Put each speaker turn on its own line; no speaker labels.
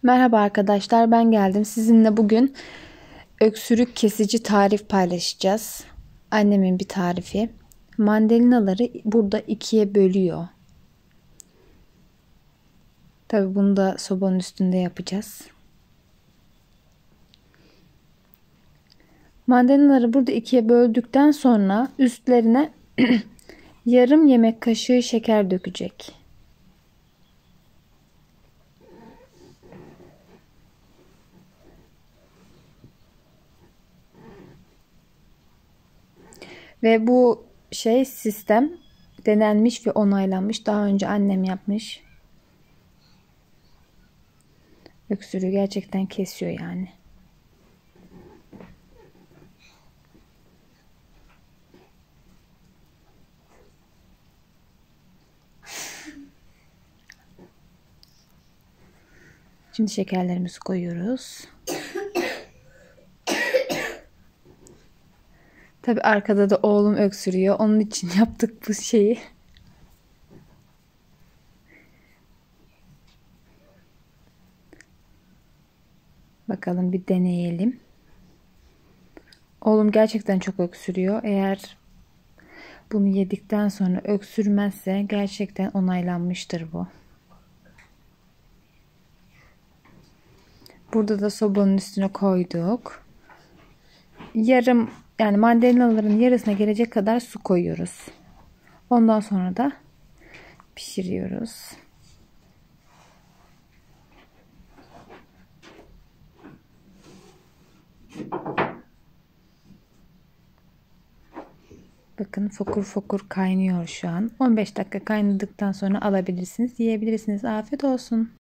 Merhaba arkadaşlar, ben geldim. Sizinle bugün öksürük kesici tarif paylaşacağız. Annemin bir tarifi. Mandalinaları burada ikiye bölüyor. Tabii bunu da sobanın üstünde yapacağız. Mandalinaları burada ikiye böldükten sonra üstlerine yarım yemek kaşığı şeker dökecek. Ve bu sistem denenmiş ve onaylanmış. Daha önce annem yapmış. Öksürüğü gerçekten kesiyor yani. Şimdi şekerlerimizi koyuyoruz. Tabii arkada da oğlum öksürüyor. Onun için yaptık bu şeyi. Bakalım bir deneyelim. Oğlum gerçekten çok öksürüyor. Eğer bunu yedikten sonra öksürmezse gerçekten onaylanmıştır bu. Burada da sobanın üstüne koyduk. Yarım, yani mandalinaların yarısına gelecek kadar su koyuyoruz. Ondan sonra da pişiriyoruz. Bakın fokur fokur kaynıyor şu an. 15 dakika kaynadıktan sonra alabilirsiniz, yiyebilirsiniz. Afiyet olsun.